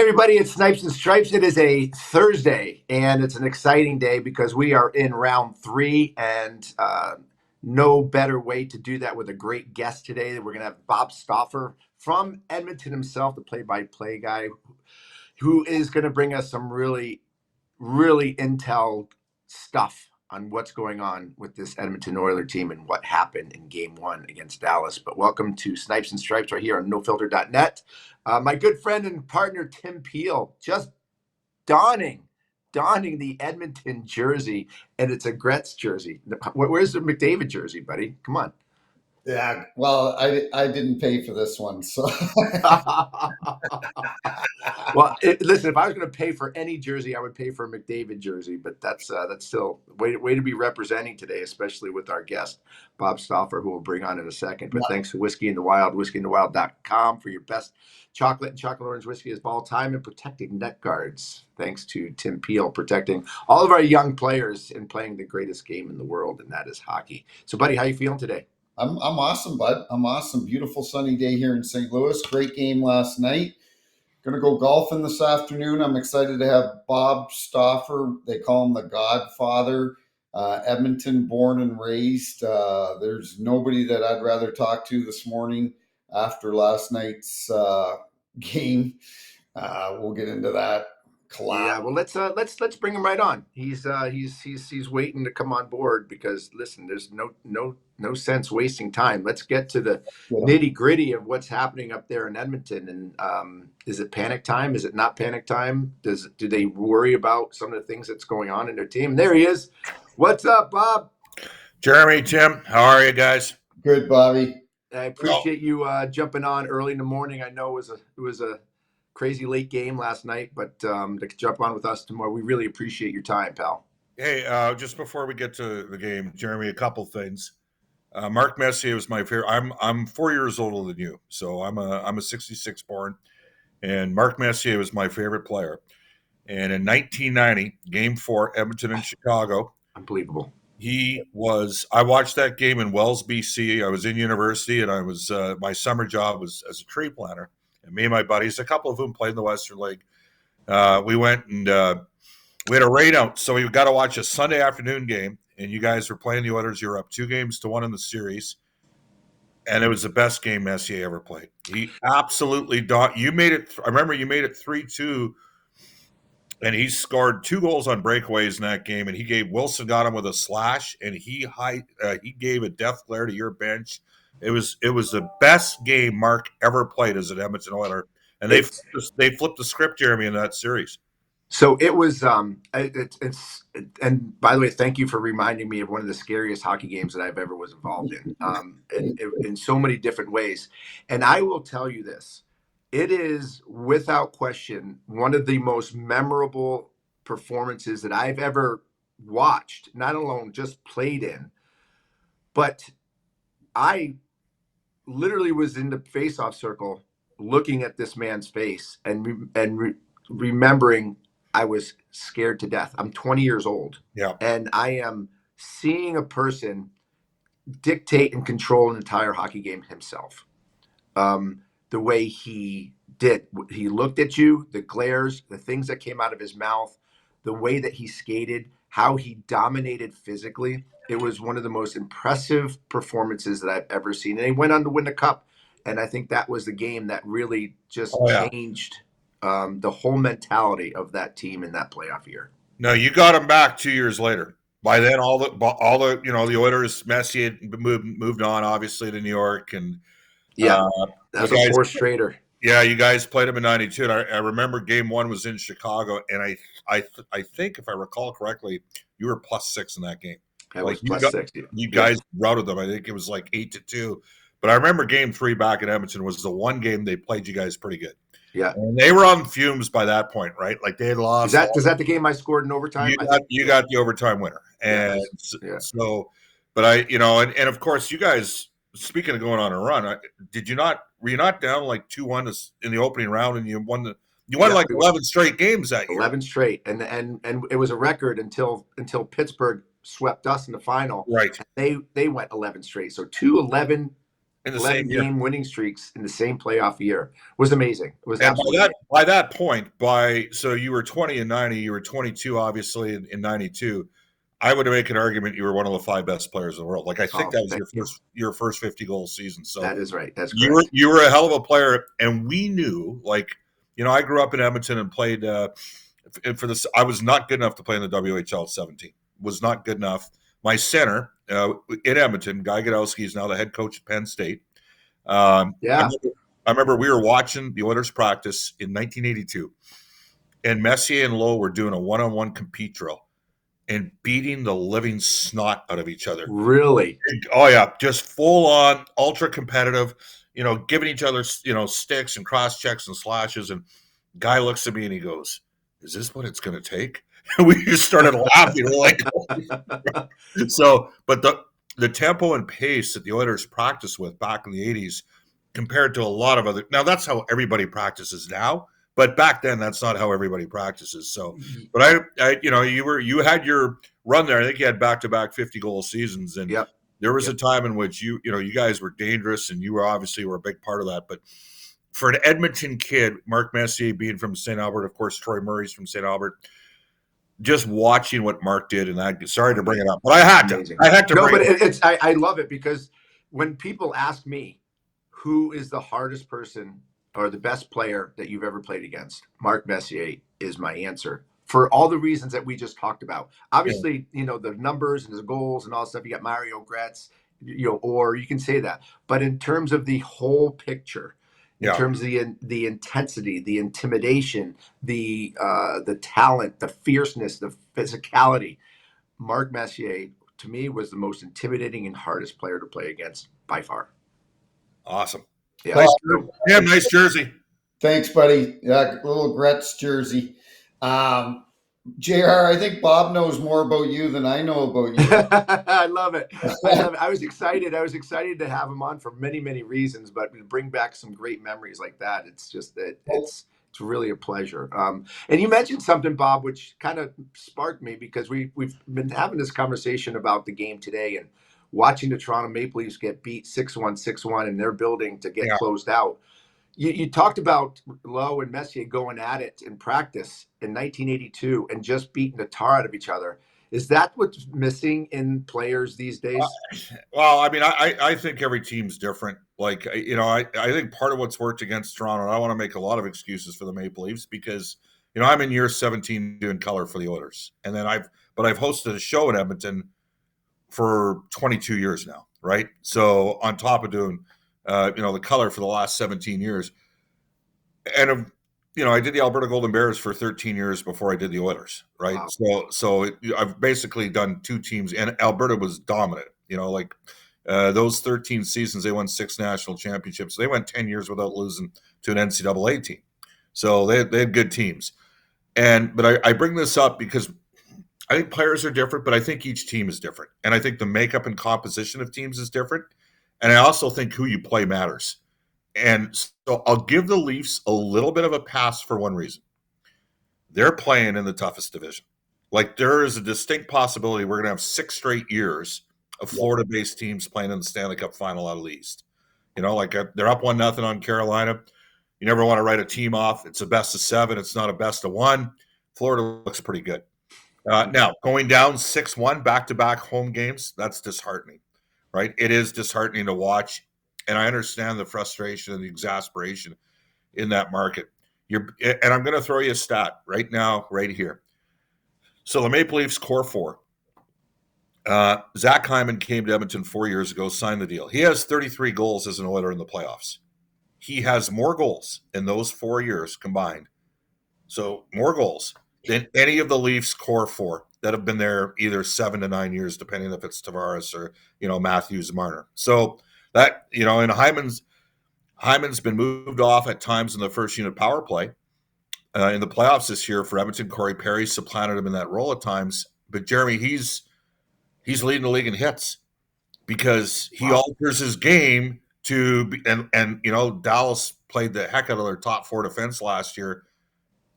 everybody. It's Snipes and Stripes. It is a Thursday, and it's an exciting day because we are in round three, and no better way to do that with a great guest today. We're going to have Bob Stauffer from Edmonton himself, the play-by-play guy, who is going to bring us some really, really intel stuff on what's going on with this Edmonton Oilers team and what happened in game one against Dallas. But welcome to Snipes and Stripes right here on nofilter.net. My good friend and partner, Tim Peel, just donning the Edmonton jersey, and it's a Gretz jersey. Where's the McDavid jersey, buddy? Come on. Yeah, well, I didn't pay for this one, so. Well, listen, if I was going to pay for any jersey, I would pay for a McDavid jersey, but that's still way to be representing today, especially with our guest, Bob Stauffer, who we'll bring on in a second. But thanks to Whiskey in the Wild, whiskeyinthewild.com for your best chocolate and chocolate orange whiskey of all time and protecting net guards. Thanks to Tim Peel protecting all of our young players and playing the greatest game in the world, and that is hockey. So, buddy, how you feeling today? I'm awesome, bud. I'm awesome. Beautiful sunny day here in St. Louis. Great game last night. Gonna go golfing this afternoon. I'm excited to have Bob Stauffer. They call him the Godfather. Edmonton, born and raised. There's nobody that I'd rather talk to this morning after last night's game. We'll get into that. Yeah, well, let's bring him right on. He's waiting to come on board because listen, there's no sense wasting time. Let's get to the nitty gritty of what's happening up there in Edmonton. And is it panic time? Is it not panic time? Do they worry about some of the things that's going on in their team? There he is. What's up, Bob? Jeremy, Tim, how are you guys? Good, Bobby. I appreciate you jumping on early in the morning. I know it was a crazy late game last night, but to jump on with us tomorrow, we really appreciate your time, pal. Hey, just before we get to the game, Jeremy, a couple things. Mark Messier was my favorite. I'm 4 years older than you, so I'm a 66 born, and Mark Messier was my favorite player. And in 1990, Game 4, Edmonton and Chicago, unbelievable. I watched that game in Wells, BC. I was in university, and I was my summer job was as a tree planter. And me and my buddies, a couple of whom played in the Western League, we went and we had a rain out. So we got to watch a Sunday afternoon game, and you guys were playing the Oilers. You were up 2-1 in the series, and it was the best game Messier ever played. He absolutely you made it. I remember you made it 3-2, and he scored 2 goals on breakaways in that game, and Wilson got him with a slash, and he gave a death glare to your bench. It was the best game Mark ever played as an Edmonton Oiler, and they flipped the script, Jeremy, in that series. So it was and by the way, thank you for reminding me of one of the scariest hockey games that I've ever was involved in so many different ways. And I will tell you this, it is without question one of the most memorable performances that I've ever watched, not alone just played in, but I literally was in the face-off circle looking at this man's face and remembering I was scared to death. I'm 20 years old. Yeah. And I am seeing a person dictate and control an entire hockey game himself. The way he did. He looked at you, the glares, the things that came out of his mouth, the way that he skated, how he dominated physically. It was one of the most impressive performances that I've ever seen. And he went on to win the cup. And I think that was the game that really just changed the whole mentality of that team in that playoff year. No, you got him back 2 years later. By then, all the the Oilers, Messier moved on, obviously, to New York. And that's a fourth straighter. Yeah, you guys played him in 92. And I remember Game 1 was in Chicago. And I think, if I recall correctly, you were +6 in that game. You guys routed them. I think it was like 8-2. But I remember Game 3 back in Edmonton was the one game they played you guys pretty good. Yeah. And they were on fumes by that point, right? Like they had lost. Is that the game I scored in overtime? You got the overtime winner. And so, but and of course, you guys, speaking of going on a run, were you not down like 2-1 in the opening round and you won like 11 straight games that year? 11 straight. And it was a record until Pittsburgh swept us in the final. Right. They went 11 straight. So 2-11 in the same 11 year. game winning streaks in the same playoff year. It was amazing. It was And absolutely amazing. by that point, so you were 20 and 90, you were 22 obviously in 92. I would make an argument you were one of the 5 best players in the world. Like I think that was your first 50 goal season. So that is right. That's correct. You were a hell of a player, and we knew, like, I grew up in Edmonton and played for this. I was not good enough to play in the WHL at 17. Was not good enough. My center in Edmonton, Guy Godowski, is now the head coach at Penn State. I remember we were watching the Oilers practice in 1982, and Messier and Lowe were doing a one-on-one compete drill and beating the living snot out of each other. Really? Oh yeah, just full on, ultra competitive. Giving each other sticks and cross checks and slashes. And Guy looks at me and he goes, "Is this what it's going to take?" And we just started laughing. We're like, so, but the tempo and pace that the Oilers practiced with back in the 80s compared to a lot of other, now that's how everybody practices now, but back then that's not how everybody practices. So, but you had your run there. I think you had back-to-back 50-goal seasons, and there was a time in which you guys were dangerous, and you were a big part of that. But for an Edmonton kid, Mark Messier being from St. Albert, of course, Troy Murray's from St. Albert, just watching what Mark did, and sorry to bring it up, but I had to. No, but I love it, because when people ask me who is the hardest person or the best player that you've ever played against, Mark Messier is my answer, for all the reasons that we just talked about. Obviously, the numbers and the goals and all that stuff. You got Mario Gretz, or you can say that, but in terms of the whole picture. In terms of the intensity, the intimidation, the talent, the fierceness, the physicality, Mark Messier, to me, was the most intimidating and hardest player to play against by far. Awesome. Yeah. Nice jersey. Thanks, buddy. Yeah, little Gretz jersey. JR, I think Bob knows more about you than I know about you. I love it. I was excited. I was excited to have him on for many, many reasons, but to bring back some great memories like that, it's just that it's really a pleasure. And you mentioned something, Bob, which kind of sparked me, because we've been having this conversation about the game today and watching the Toronto Maple Leafs get beat 6-1, 6-1 in their building to get closed out. You talked about Lowe and Messier going at it in practice in 1982 and just beating the tar out of each other. Is that what's missing in players these days? Well, I mean, I think every team's different. Like, I think part of what's worked against Toronto, and I want to make a lot of excuses for the Maple Leafs, because, I'm in year 17 doing color for the Oilers. And then I've hosted a show in Edmonton for 22 years now, right? So on top of doing the color for the last 17 years. And, I did the Alberta Golden Bears for 13 years before I did the Oilers, right? Wow. So I've basically done 2 teams, and Alberta was dominant. Those 13 seasons, they won 6 national championships. They went 10 years without losing to an NCAA team. So they had good teams. But I bring this up because I think players are different, but I think each team is different. And I think the makeup and composition of teams is different. And I also think who you play matters. And so I'll give the Leafs a little bit of a pass for one reason. They're playing in the toughest division. Like, there is a distinct possibility we're going to have 6 straight years of Florida-based teams playing in the Stanley Cup final out of the East. Like they're up 1-0 on Carolina. You never want to write a team off. It's a best of 7. It's not a best of 1. Florida looks pretty good. Now, going down 6-1 back-to-back home games, that's disheartening. Right? It is disheartening to watch, and I understand the frustration and the exasperation in that market. And I'm going to throw you a stat right now, right here. So the Maple Leafs core 4. Zach Hyman came to Edmonton 4 years ago, signed the deal. He has 33 goals as an Oiler in the playoffs. He has more goals in those 4 years combined. So more goals than any of the Leafs core 4 that have been there either 7 to 9 years, depending if it's Tavares or, Matthews, Marner. So that, and Hyman's been moved off at times in the first unit power play. In the playoffs this year for Edmonton, Corey Perry supplanted him in that role at times. But Jeremy, he's leading the league in hits because he alters his game to, and Dallas played the heck out of their top 4 defense last year.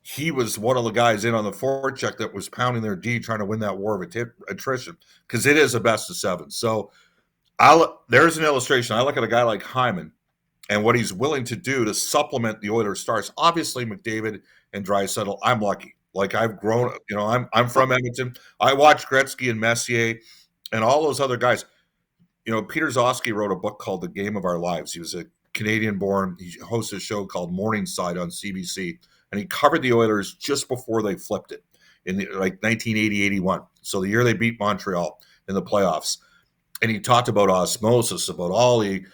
He was one of the guys in on the forecheck that was pounding their D, trying to win that war of attrition, because it is a best of 7. So there's an illustration. I look at a guy like Hyman and what he's willing to do to supplement the Oilers stars. Obviously, McDavid and Draisaitl, I'm lucky. Like I've grown, I'm from Edmonton. I watched Gretzky and Messier and all those other guys. Peter Zosky wrote a book called The Game of Our Lives. He was a Canadian-born. He hosted a show called Morningside on CBC, and he covered the Oilers just before they flipped it in 1980-81. So the year they beat Montreal in the playoffs. And he talked about osmosis, about all the,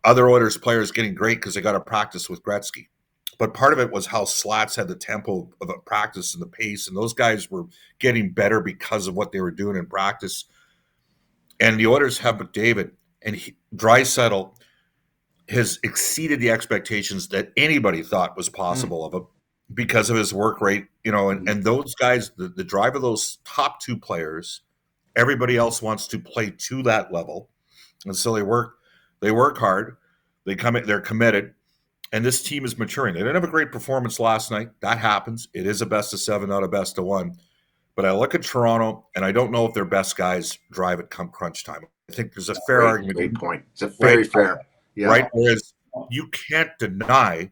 other Oilers players getting great because they got to practice with Gretzky. But part of it was how Slats had the tempo of a practice and the pace, and those guys were getting better because of what they were doing in practice. And the Oilers have McDavid, and Draisaitl has exceeded the expectations that anybody thought was possible of him because of his work rate. And those guys, the drive of those top two players, everybody else wants to play to that level, and so they work hard. They're committed. And this team is maturing. They didn't have a great performance last night. That happens. It is a best of 7, not a best of 1. But I look at Toronto, and I don't know if their best guys drive it come crunch time. I think there's a fair argument. Great point. It's a very fair. Yeah. Right? Whereas you can't deny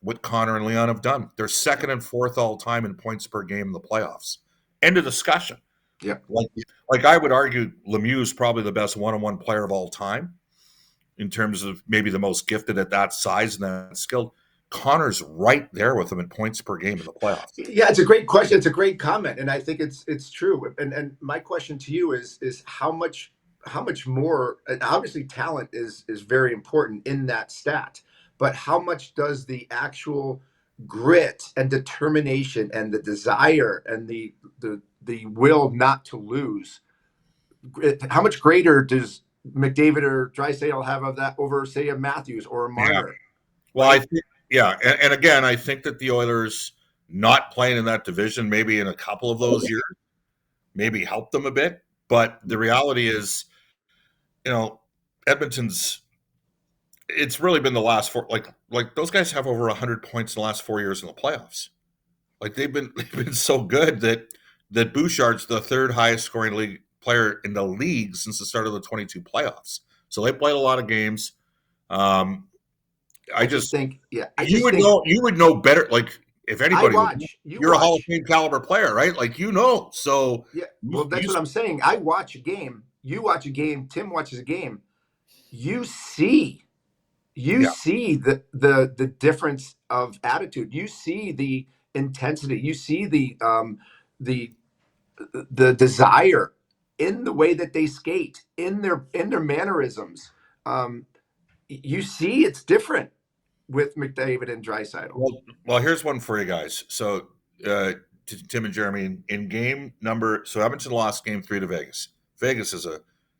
what Connor and Leon have done. They're second and fourth all time in points per game in the playoffs. End of discussion. Yeah. Like I would argue Lemieux is probably the best one-on-one player of all time, in terms of maybe the most gifted at that size and that skilled. Connor's right there with him in points per game in the playoffs. Yeah, it's a great question. It's a great comment, and I think it's true. And my question to you is how much more? And obviously, talent is very important in that stat, but how much does the actual grit and determination and the desire and the will not to lose? How much greater does McDavid or Draisaitl have of that over, say, a Matthews or a Marner? Yeah. Well, I think, and again, I think that the Oilers not playing in that division, maybe in a couple of those years, maybe helped them a bit. But the reality is, Edmonton's. It's really been the last 4. Like those guys have over 100 points in the last 4 years in the playoffs. Like they've been so good that Bouchard's the third highest scoring league player in the league since the start of the 22 playoffs. So they played a lot of games. I just think, you would know better. Like if anybody, you're a Hall of Fame caliber player, right? Like So yeah, well, that's what I'm saying. I watch a game. You watch a game. Tim watches a game. You see the difference of attitude. You see the intensity. You see the desire in the way that they skate, in their mannerisms. You see it's different with McDavid and Draisaitl. Well, here's one for you guys. So to Tim and Jeremy, in game number, so Edmonton lost game 3 to Vegas. Vegas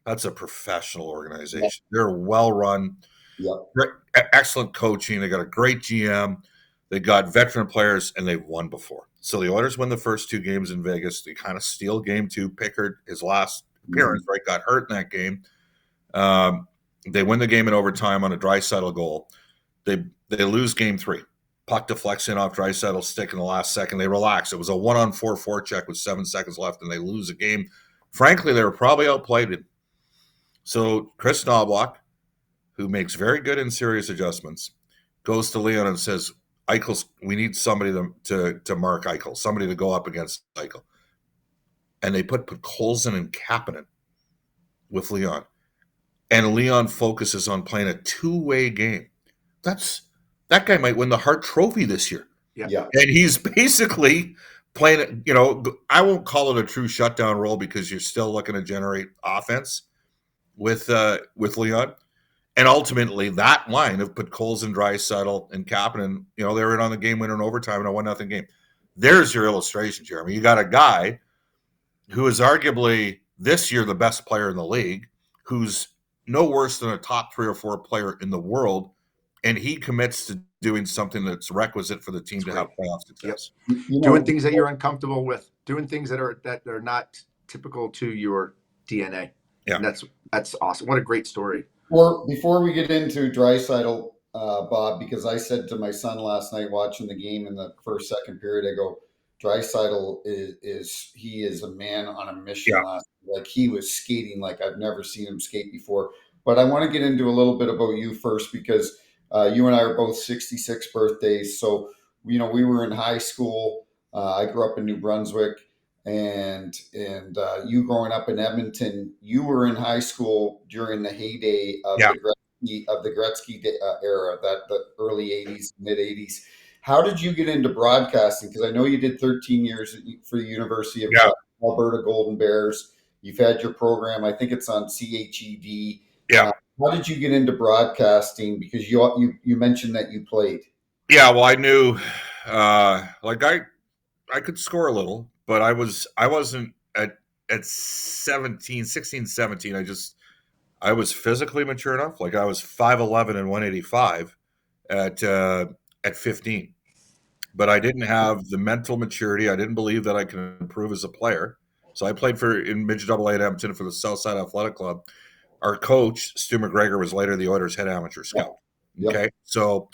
that's a professional organization. Yeah. They're well run. Yeah. Excellent coaching. They got a great GM. They got veteran players, and they've won before. So the Oilers win the first 2 games in Vegas. They kind of steal game 2. Pickard, his last appearance, right, got hurt in that game. They win the game in overtime on a Draisaitl goal. They lose game 3. Puck deflects in off Draisaitl's stick in the last second. They relax. It was a 1-on-4 forecheck with 7 seconds left, and they lose a game. Frankly, they were probably outplayed. So Chris Knobloch, who makes very good and serious adjustments, goes to Leon and says, we need somebody to mark Eichel, somebody to go up against Eichel. And they put Podkolzin and Kapanen with Leon. And Leon focuses on playing a 2-way game. That guy might win the Hart Trophy this year. Yeah. And he's basically playing, I won't call it a true shutdown role because you're still looking to generate offense with Leon. And ultimately, that line of Podkolzin, Draisaitl, and Kapanen, they were in on the game winner in overtime in a 1-0 game. There's your illustration, Jeremy. You got a guy who is arguably this year the best player in the league, who's no worse than a top 3 or 4 player in the world, and he commits to doing something that's requisite for the team to have playoff success. Yep. Doing things that you're uncomfortable with, doing things that are not typical to your DNA. Yeah, and that's awesome. What a great story. Before we get into Draisaitl, Bob, because I said to my son last night watching the game in the first, second period, I go, Draisaitl is a man on a mission Yeah. last. Like he was skating like I've never seen him skate before. But I want to get into a little bit about you first because you and I are both 66 birthdays. So we were in high school. I grew up in New Brunswick, and you growing up in Edmonton, you were in high school during the heyday of Yeah. the Gretzky era, that the early 80s, mid 80s. How did you get into broadcasting? Because I know you did 13 years for the University of Yeah. Alberta Golden Bears. You've had your program. I think it's on CHED. Yeah. How did you get into broadcasting? Because you mentioned that you played. Yeah. Well, I knew, like I could score a little, but I wasn't at 17, 16, 17. I was physically mature enough. Like I was 5'11" and 185 at 15. But I didn't have the mental maturity. I didn't believe that I could improve as a player. So I played in midget AA at Edmonton for the Southside Athletic Club. Our coach, Stu McGregor, was later the Oilers' head amateur scout. Yep. Okay. So,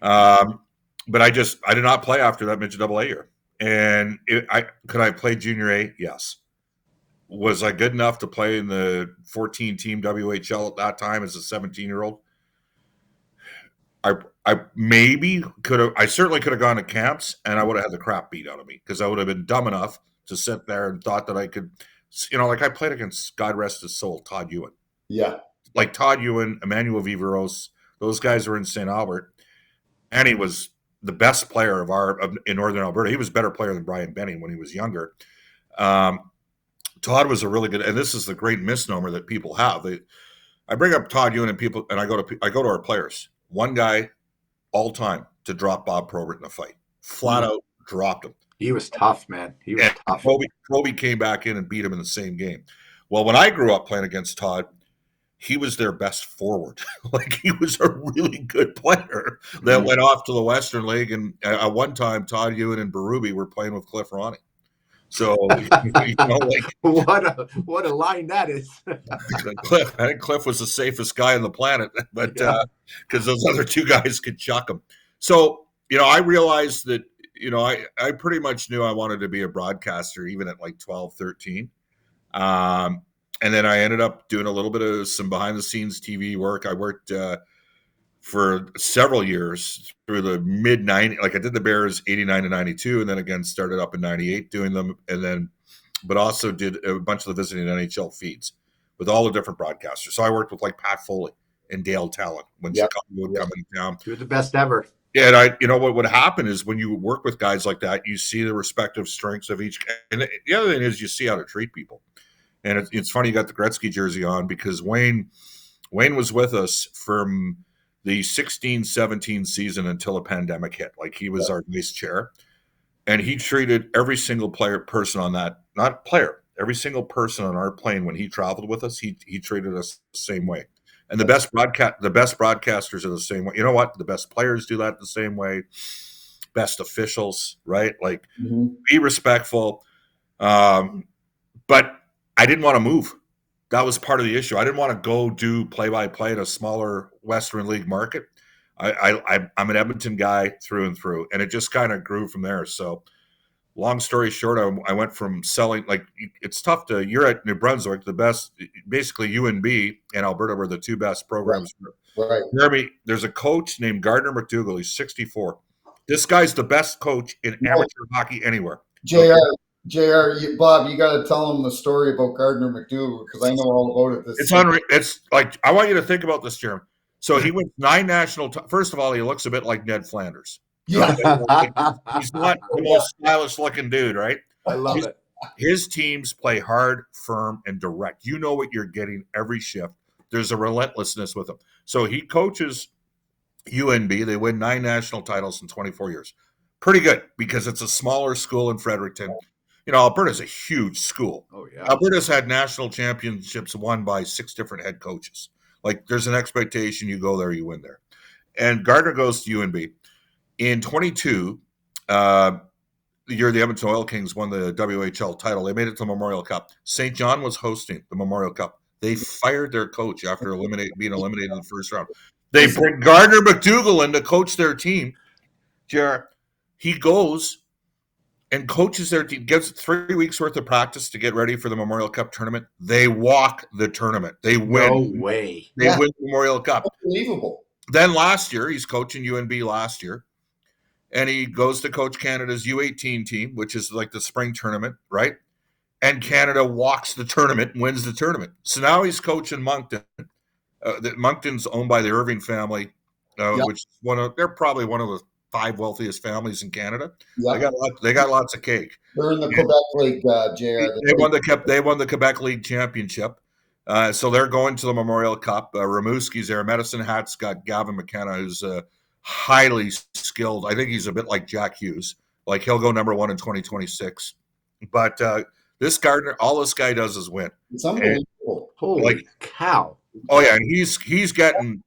but I did not play after that midget AA year. And could I play junior A? Yes. Was I good enough to play in the 14-team WHL at that time as a 17-year-old? I maybe could have. I certainly could have gone to camps, and I would have had the crap beat out of me because I would have been dumb enough to sit there and thought that I could, like I played against, God rest his soul, Todd Ewan. Yeah. Like Todd Ewan, Emmanuel Viveros, those guys were in St. Albert, and he was the best player in Northern Alberta. He was a better player than Brian Benning when he was younger. Todd was a really good, and this is the great misnomer that people have. I bring up Todd Ewan and I go to our players. One guy all time to drop Bob Probert in a fight. Flat out dropped him. He was tough, man. He was tough. Proby came back in and beat him in the same game. Well, when I grew up playing against Todd, he was their best forward. Like he was a really good player that went off to the Western League. And at one time, Todd Ewan and Berube were playing with Cliff Roenick. So what a line that is. Cliff, I think Cliff was the safest guy on the planet, but because those other two guys could chuck him. So I realized that I pretty much knew I wanted to be a broadcaster even at like 12, 13. And then I ended up doing a little bit of some behind the scenes TV work. I worked for several years through the mid 90s. Like I did the Bears 89 to 92, and then again started up in 98 doing them, but also did a bunch of the visiting NHL feeds with all the different broadcasters. So I worked with like Pat Foley and Dale Talon when Chicago would come into town. You're the best ever. Yeah, and what would happen is when you work with guys like that, you see the respective strengths of each. And the other thing is you see how to treat people. And it's funny you got the Gretzky jersey on because Wayne was with us from the 16-17 season until a pandemic hit. Like he was our vice chair, and he treated every single person on that, not player, every single person on our plane when he traveled with us, he treated us the same way. And the best broadcasters are the same way. You know what? The best players do that the same way. Best officials, right? Like be respectful. But I didn't want to move. That was part of the issue. I didn't want to go do play-by-play in a smaller Western League market. I'm an Edmonton guy through and through, and it just kind of grew from there. So long story short, I went from selling, like it's tough you're at New Brunswick, the best, basically UNB and Alberta were the two best programs. Right. Jeremy, there's a coach named Gardner McDougall. He's 64. This guy's the best coach in amateur hockey anywhere. JR, Bob, you got to tell them the story about Gardner McDougall because I know all about it. It's like I want you to think about this, Jeremy. So he wins 9 national. First of all, he looks a bit like Ned Flanders. Yeah, he's not the most stylish looking dude, right? I love it. His teams play hard, firm, and direct. You know what you're getting every shift. There's a relentlessness with him. So he coaches UNB. They win 9 national titles in 24 years. Pretty good because it's a smaller school in Fredericton. Alberta's a huge school. Oh, yeah. Alberta's had national championships won by 6 different head coaches. Like, there's an expectation you go there, you win there. And Gardner goes to UNB. In 22, the year the Edmonton Oil Kings won the WHL title, they made it to the Memorial Cup. St. John was hosting the Memorial Cup. They fired their coach after being eliminated in the first round. They bring Gardner McDougall in to coach their team. Jared, he goes and coaches their team, gets 3 weeks worth of practice to get ready for the Memorial Cup tournament. They walk the tournament. They win. No way. They win the Memorial Cup. Unbelievable. Then last year, he's coaching UNB last year, and he goes to coach Canada's U18 team, which is like the spring tournament, right? And Canada walks the tournament and wins the tournament. So now he's coaching Moncton. Moncton's owned by the Irving family, which is they're probably one of the 5 wealthiest families in Canada. Yep. They got lots of cake. They're in the Quebec League, JR. They won the Quebec League championship. So they're going to the Memorial Cup. Rimouski's there. Medicine Hat's got Gavin McKenna, who's highly skilled. I think he's a bit like Jack Hughes. Like he'll go number 1 in 2026. But this Gardner, all this guy does is win. It's unbelievable. Holy cow. Oh yeah, and he's getting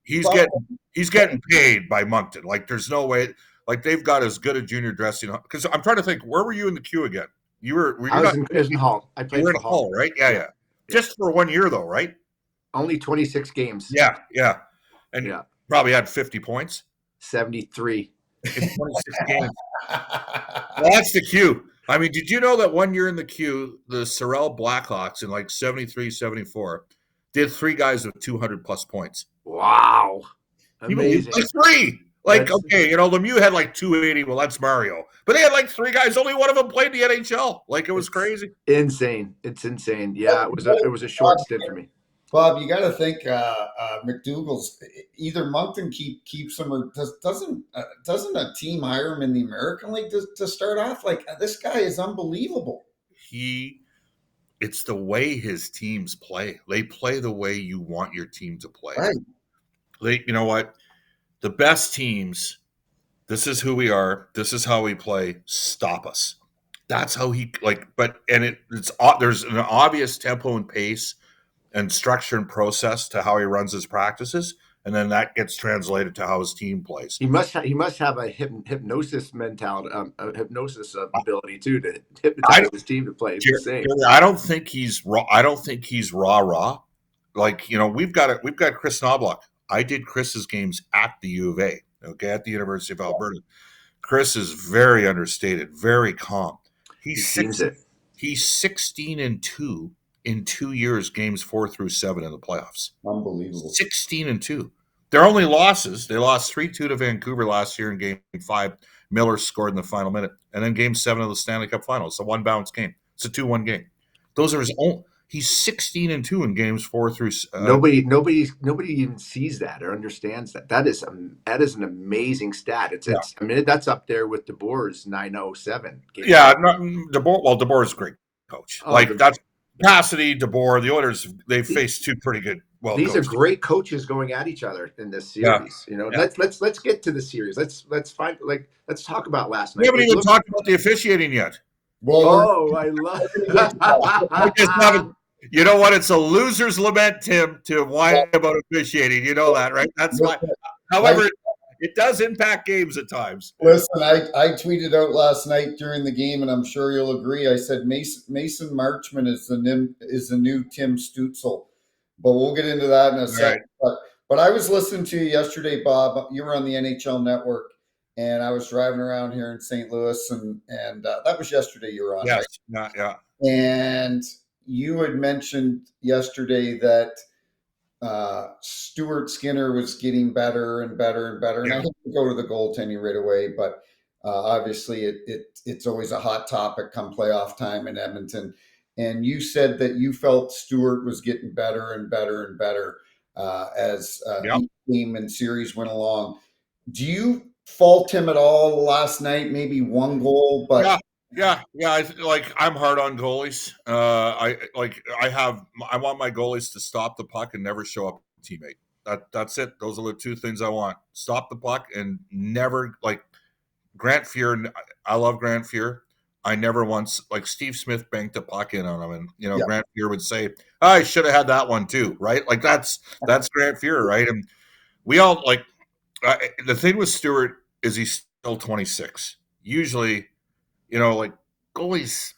paid by Moncton. Like there's no way. Like they've got as good a junior dressing. Because I'm trying to think, where were you in the queue again? You were I was in Hull. I played you were for in Hull, right? Yeah. Just for 1 year though, right? Only 26 games. Yeah. And probably had 50 points. 73 in 26 games. Well, that's the queue. I mean, did you know that 1 year in the queue, the Sorel Blackhawks in like 73, 74 did 3 guys with 200 plus points? Wow. Amazing. Like 3. Like, okay, Lemieux had like 280. Well, that's Mario. But they had like 3 guys. Only one of them played the NHL. Like, it was crazy. Insane. It's insane. Yeah, it was a short stint for me. Bob, you got to think McDougall's either Moncton keeps him or doesn't a team hire him in the American League to start off? Like, this guy is unbelievable. It's the way his teams play. They play the way you want your team to play. Right. You know what? The best teams, this is who we are. This is how we play. Stop us. That's how there's an obvious tempo and pace and structure and process to how he runs his practices, and then that gets translated to how his team plays. He must have a hypnosis mentality, a hypnosis ability too, to hypnotize his team to play. It's insane. I don't think he's raw. I don't think he's raw. Like we've got Chris Knobloch. I did Chris's games at the U of A. Okay, at the University of Alberta. Chris is very understated, very calm. He's 16-2 in 2 years, games 4 through 7 in the playoffs. Unbelievable. 16-2. Their only losses, they lost 3-2 to Vancouver last year in game 5. Miller scored in the final minute. And then game 7 of the Stanley Cup Finals. It's a one-bounce game. It's a 2-1 game. Those are his own. He's 16-2 in games 4 through. Nobody even sees that or understands that. That is an amazing stat. I mean, that's up there with DeBoer's 907. Yeah, DeBoer. Well, DeBoer's a great coach. That's Cassidy, DeBoer. The Oilers, they faced 2 pretty good. Well, these are great coaches going at each other in this series. Let's get to the series. Let's talk about last night. We haven't even talked about the officiating yet. Well, I love it. You know what? It's a loser's lament, Tim, to whine about officiating. You know that, right? That's why. However, it does impact games at times. Listen, I tweeted out last night during the game, and I'm sure you'll agree. I said Mason Marchman is the new Tim Stutzel, but we'll get into that in a second. Right. But I was listening to you yesterday, Bob. You were on the NHL Network, and I was driving around here in St. Louis, and that was yesterday. You were on, yes, right? Yeah. And you had mentioned yesterday that Stuart Skinner was getting better and better and better. And I hate to go to the goaltending right away, but obviously it's always a hot topic come playoff time in Edmonton. And you said that you felt Stuart was getting better and better and better as each game and series went along. Do you fault him at all last night? Maybe one goal, but yeah. I'm hard on goalies. I want my goalies to stop the puck and never show up a teammate. That's it. Those are the 2 things I want. Stop the puck and never, like Grant Fuhr. I love Grant Fuhr. I never once, like Steve Smith banked a puck in on him, and Grant Fuhr would say, I should have had that one too, right? Like that's Grant Fuhr, right? And we all the thing with Stuart is he's still 26. Usually, goalies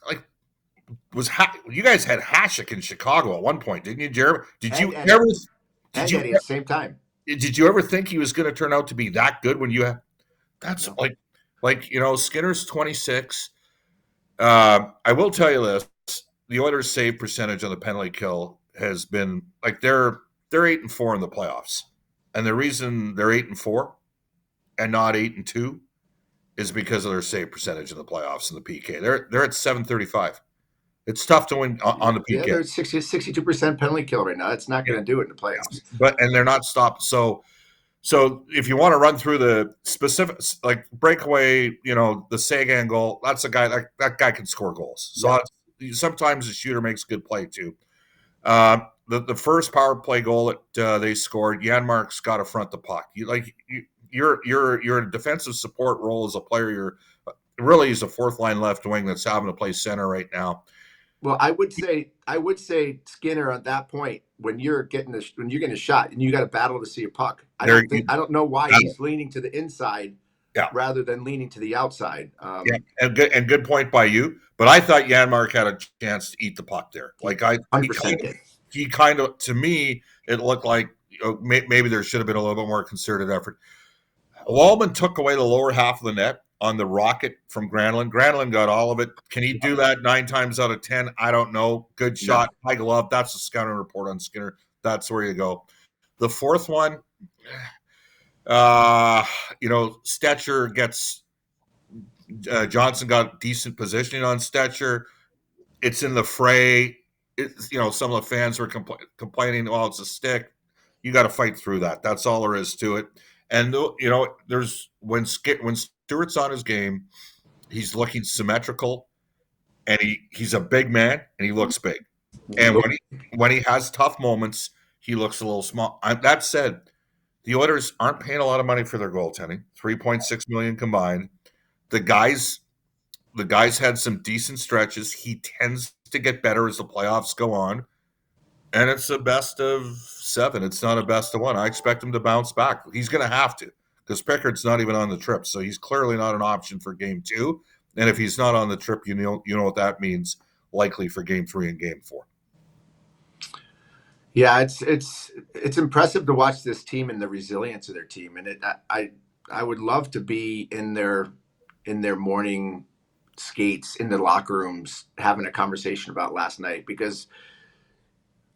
you guys had Hasek in Chicago at one point, didn't you, Jeremy? At the same time. Did you ever think he was going to turn out to be that good when you have? That's Skinner's 26. I will tell you this: the Oilers' save percentage on the penalty kill has been like they're 8-4 in the playoffs, and the reason they're 8-4 and not 8-2 is because of their save percentage in the playoffs in the PK. They're at 735. It's tough to win on the Yeah, PK. they're 62% penalty kill right now. It's not going to do it in the playoffs. And they're not stopped. So if you want to run through the specifics, like breakaway, the Sagan goal, that's a guy that guy can score goals. So sometimes the shooter makes a good play too. The first power play goal that they scored, Janmark's got to front the puck. You're in a defensive support role as a player. You're really he's a fourth line left wing that's having to play center right now. Well, I would say Skinner at that point when you're getting a shot and you got to battle to see a puck. I don't know why he's leaning to the inside rather than leaning to the outside. And good point by you. But I thought Janmark had a chance to eat the puck there. Like 100% did. He kind of, to me, it looked like maybe there should have been a little bit more concerted effort. Wallman took away the lower half of the net on the rocket from Granlund. Granlund got all of it. Can he do that 9 times out of 10? I don't know. Good shot. High glove. That's the scouting report on Skinner. That's where you go. The fourth one, Stetcher gets Johnson got decent positioning on Stetcher. It's in the fray. Some of the fans were complaining, well, it's a stick. You got to fight through that. That's all there is to it. And there's when Stewart's on his game, he's looking symmetrical, and he's a big man, and he looks big. And when he has tough moments, he looks a little small. That said, the Oilers aren't paying a lot of money for their goaltending, $3.6 million combined. The guys had some decent stretches. He tends to get better as the playoffs go on. And it's a best of 7. It's not a best of 1. I expect him to bounce back. He's going to have to because Pickard's not even on the trip. So he's clearly not an option for game 2. And if he's not on the trip, you know what that means, likely for game 3 and game 4. Yeah, it's impressive to watch this team and the resilience of their team. And I would love to be in their morning skates in the locker rooms having a conversation about last night because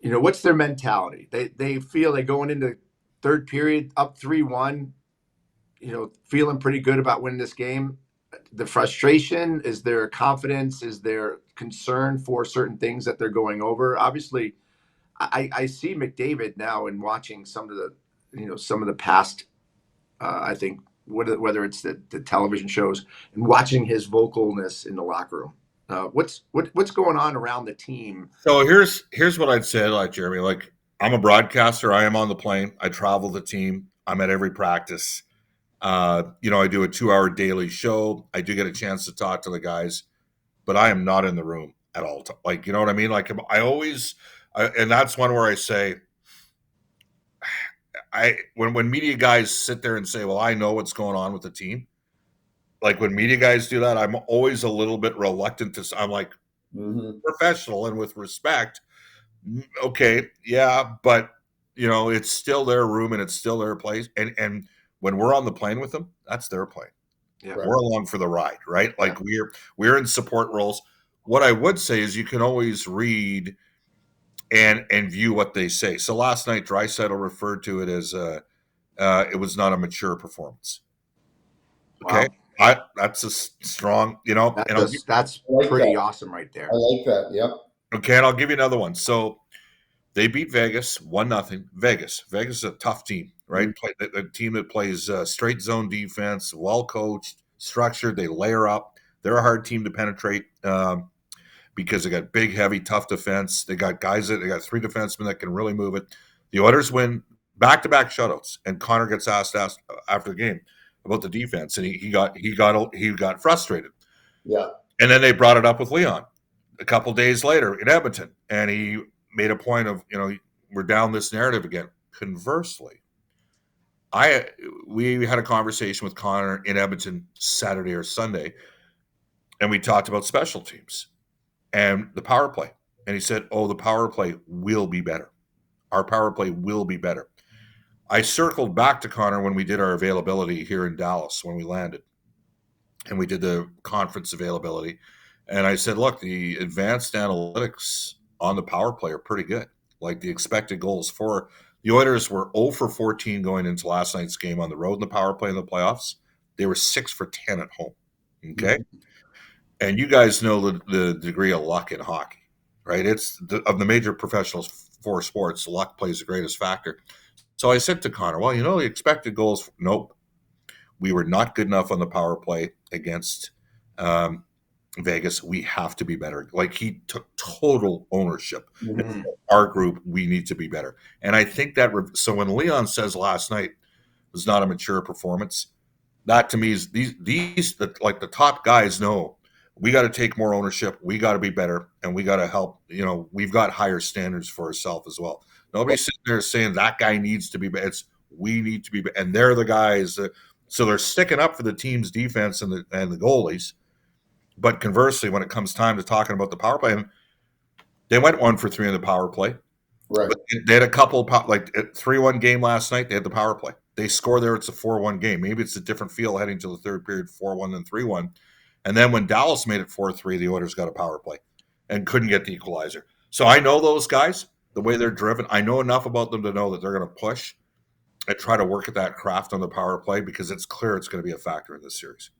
what's their mentality? They feel they're going into third period up 3-1, feeling pretty good about winning this game. The frustration, is there confidence? Is there concern for certain things that they're going over? Obviously, I see McDavid now in watching some of the past, I think, whether it's the television shows and watching his vocalness in the locker room. What's going on around the team? So here's what I'd say, like Jeremy. Like I'm a broadcaster. I am on the plane. I travel the team. I'm at every practice. I do a 2-hour daily show. I do get a chance to talk to the guys, but I am not in the room at all. Like, you know what I mean? Like and that's one where I say, when media guys sit there and say, well, I know what's going on with the team. Like when media guys do that, I'm always a little bit reluctant to. I'm like professional and with respect. Okay, yeah, but it's still their room and it's still their place. And when we're on the plane with them, that's their plane. Yeah, we're along for the ride, right? Like we're in support roles. What I would say is you can always read and view what they say. So last night, Draisaitl referred to it as it was not a mature performance. Okay. Wow. That's a strong, that's pretty awesome right there. I like that. Yep. Okay, and I'll give you another one. So they beat Vegas 1-0. Vegas is a tough team, right? A team that plays straight zone defense, well coached, structured. They layer up. They're a hard team to penetrate because they got big, heavy, tough defense. They got 3 defensemen that can really move it. The Oilers win back-to-back shutouts, and Connor gets asked after the game about the defense, and he got frustrated. Yeah. And then they brought it up with Leon a couple days later in Edmonton, and he made a point of, we're down this narrative again. Conversely, we had a conversation with Connor in Edmonton Saturday or Sunday, and we talked about special teams and the power play. And he said, the power play will be better. Our power play will be better. I circled back to Connor when we did our availability here in Dallas when we landed, and we did the conference availability. And I said, look, the advanced analytics on the power play are pretty good. Like the expected goals for the Oilers were 0 for 14 going into last night's game on the road in the power play in the playoffs. They were 6 for 10 at home. Okay. Mm-hmm. And you guys know the degree of luck in hockey, right? It's of the major professional sports, luck plays the greatest factor. So I said to Connor, well, the expected goals, nope. We were not good enough on the power play against Vegas. We have to be better. Like he took total ownership. Mm-hmm. Our group, we need to be better. And I think that, so when Leon says last night was not a mature performance, that to me is like the top guys know we got to take more ownership. We got to be better, and we got to help. We've got higher standards for ourselves as well. Nobody's sitting there saying that guy needs to be better. It's we need to be better. And they're the guys so they're sticking up for the team's defense and the goalies. But conversely, when it comes time to talking about the power play, they went 1 for 3 on the power play. Right. But they had a couple like 3-1 game last night. They had the power play. They score there. It's a 4-1 game. Maybe it's a different feel heading to the third period, 4-1 than 3-1. And then when Dallas made it 4-3, the Oilers got a power play and couldn't get the equalizer. So I know those guys, the way they're driven. I know enough about them to know that they're going to push and try to work at that craft on the power play because it's clear it's going to be a factor in this series.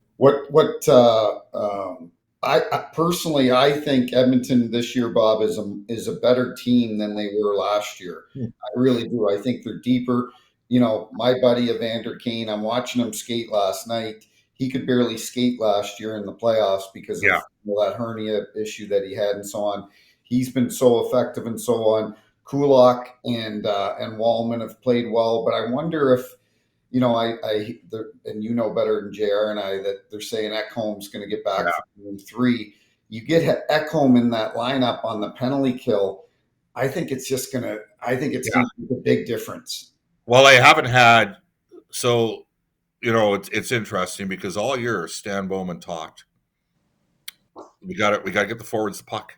I personally, I think Edmonton this year, Bob, is a better team than they were last year. I really do. I think they're deeper. My buddy Evander Kane, I'm watching him skate last night. He could barely skate last year in the playoffs because of that hernia issue that he had and so on. He's been so effective and so on. Kulak and Wallman have played well, but I wonder if and better than JR and I that they're saying Ekholm's going to get back for game 3. You get Ekholm in that lineup on the penalty kill. I think it's going to make a big difference. Well, they haven't had, so, it's interesting because all year Stan Bowman talked. We got to get the forwards the puck.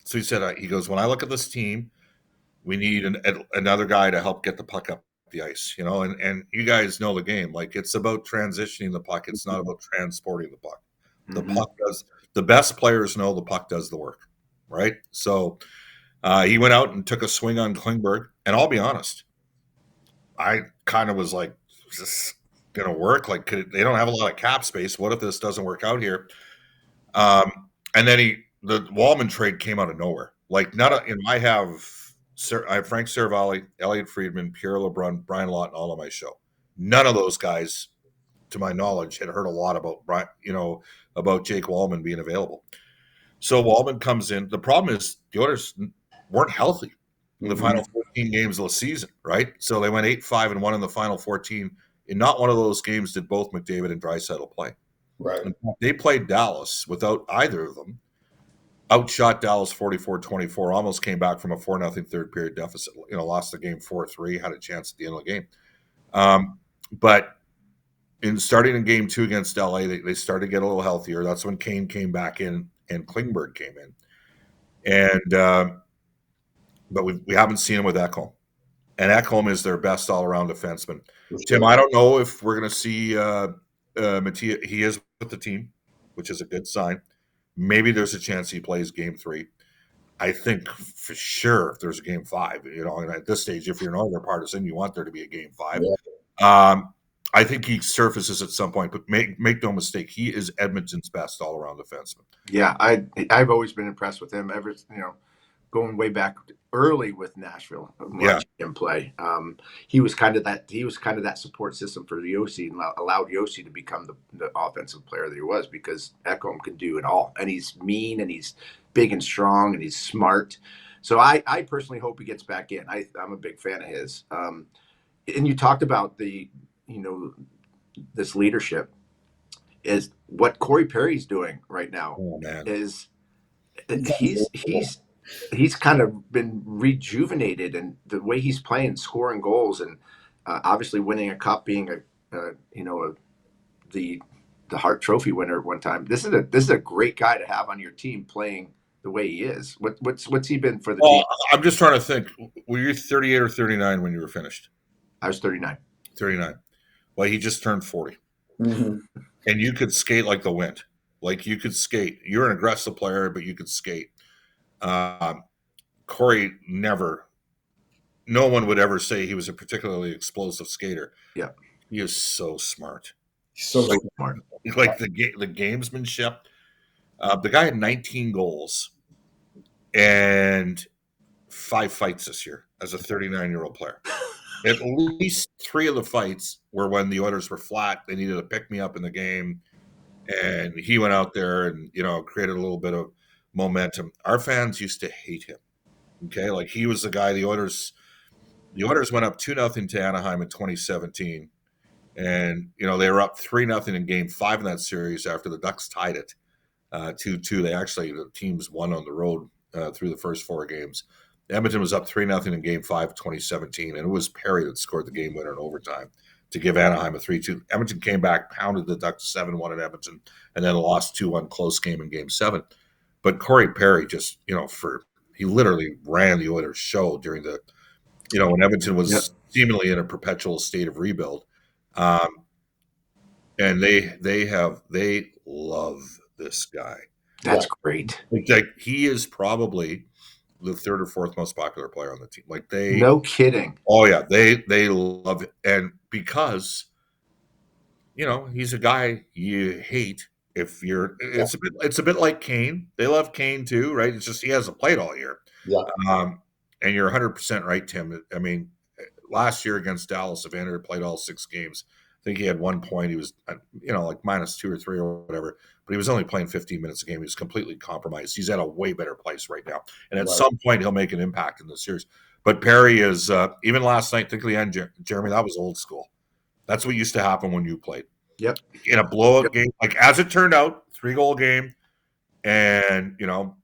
So he said, he goes, when I look at this team, we need another guy to help get the puck up the ice, and you guys know the game. Like it's about transitioning the puck. It's not about transporting the puck. The puck does, the best players know the puck does the work, right? So he went out and took a swing on Klingberg, and I'll be honest, I kind of was like, is this going to work? Like they don't have a lot of cap space. What if this doesn't work out here? And then the Wallman trade came out of nowhere. Like I have Frank Cervalli, Elliot Friedman, Pierre LeBrun, Brian Lawton, all on my show. None of those guys, to my knowledge, had heard a lot about about Jake Wallman being available. So Wallman comes in. The problem is the Oilers weren't healthy in the final 14 games of the season, right? So they went 8-5-1 in the final 14. In not one of those games did both McDavid and Draisaitl play. Right. They played Dallas without either of them. Outshot Dallas 44-24, almost came back from a 4-0 third period deficit. Lost the game 4-3, had a chance at the end of the game. But starting in game 2 against LA, they started to get a little healthier. That's when Kane came back in and Klingberg came in. And but we haven't seen him with Ekholm. And Ekholm is their best all-around defenseman. Sure. Tim, I don't know if we're going to see Mattia. He is with the team, which is a good sign. Maybe there's a chance he plays game 3. I think for sure if there's a game 5, and at this stage, if you're an Oilers partisan, you want there to be a game 5. Yeah. I think he surfaces at some point, but make no mistake, he is Edmonton's best all-around defenseman. Yeah, I've always been impressed with him. Going way back early with Nashville, watching him play. He was kind of that support system for Yossi and allowed Yossi to become the offensive player that he was because Ekholm can do it all. And he's mean and he's big and strong and he's smart. So I personally hope he gets back in. I'm a big fan of his. And you talked about this leadership is what Corey Perry's doing right now. Oh, man. Is he's kind of been rejuvenated, and the way he's playing, scoring goals, and obviously winning a cup, being the Hart Trophy winner at one time. This is a great guy to have on your team playing the way he is. What's he been for the team? I'm just trying to think. Were you 38 or 39 when you were finished? I was 39. 39. Well, he just turned 40. Mm-hmm. And you could skate like the wind. Like, you could skate. You're an aggressive player, but you could skate. Corey never. No one would ever say he was a particularly explosive skater. Yeah. He is so smart. So So smart. Like the gamesmanship. The guy had 19 goals and 5 fights this year as a 39-year-old player. At least 3 of the fights were when the Oilers were flat. They needed to pick me up in the game, and he went out there and created a little bit of momentum. Our fans used to hate him. Okay, like, he was the guy. The Oilers went up 2-0 to Anaheim in 2017, and they were up 3-0 in Game 5 in that series after the Ducks tied it 2-2. The teams won on the road through the first 4 games. Edmonton was up 3-0 in Game 5 of 2017, and it was Perry that scored the game winner in overtime to give Anaheim a 3-2. Edmonton came back, pounded the Ducks 7-1 at Edmonton, and then lost 2-1 close game in Game 7. But Corey Perry just, he literally ran the Oilers show during the, when Edmonton was seemingly in a perpetual state of rebuild. And they love this guy. That's great. Like, he is probably the 3rd or 4th most popular player on the team. Like, no kidding. Oh yeah, they love it, and because he's a guy you hate if you're. It's a bit like Kane. They love Kane too, right? It's just he hasn't played all year. Yeah. And you're 100% right, Tim. I mean, last year against Dallas, Evander played all 6 games. I think he had 1 point. He was, like -2 or 3 or whatever, but he was only playing 15 minutes a game. He was completely compromised. He's at a way better place right now. And at some point, he'll make an impact in the series. But Perry is, even last night, think of the end, Jeremy, that was old school. That's what used to happen when you played. Yep. In a blowout game, like, as it turned out, 3-goal game, and,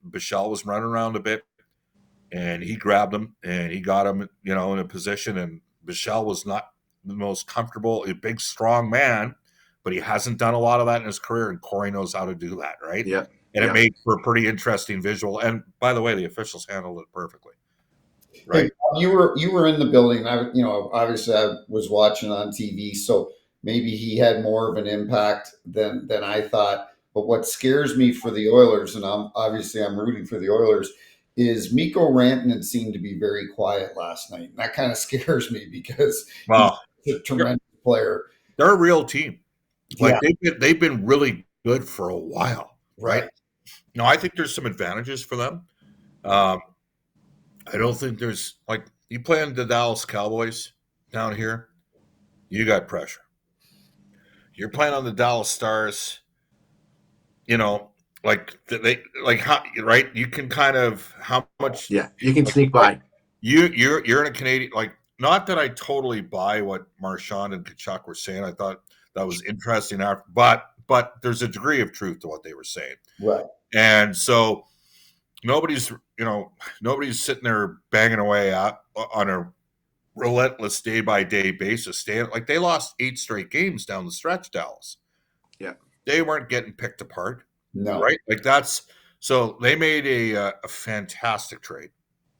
Bichelle was running around a bit, and he grabbed him, and he got him, in a position, and Bichelle was not the most comfortable, a big, strong man, but he hasn't done a lot of that in his career, and Corey knows how to do that, right? Yeah. And it made for a pretty interesting visual. And by the way, the officials handled it perfectly. Right. Hey, you were in the building. Obviously I was watching on TV, so maybe he had more of an impact than I thought. But what scares me for the Oilers, and I'm rooting for the Oilers, is Mikko Rantanen seemed to be very quiet last night. And that kind of scares me because he's a tremendous player. They're a real team. Like, they've been really good for a while, right? Now, I think there's some advantages for them. I don't think there's, like, you play on the Dallas Cowboys down here, you got pressure. You're playing on the Dallas Stars, like, how, right? You can kind of, how much? Yeah, you can sneak by. You're in a Canadian, like, not that I totally buy what Marchand and Tkachuk were saying. I thought that was interesting, but there's a degree of truth to what they were saying, right? And so nobody's sitting there banging away on a relentless day-by-day basis. Like, they lost 8 straight games down the stretch, Dallas. Yeah. They weren't getting picked apart. No. Right? Like, so they made a fantastic trade.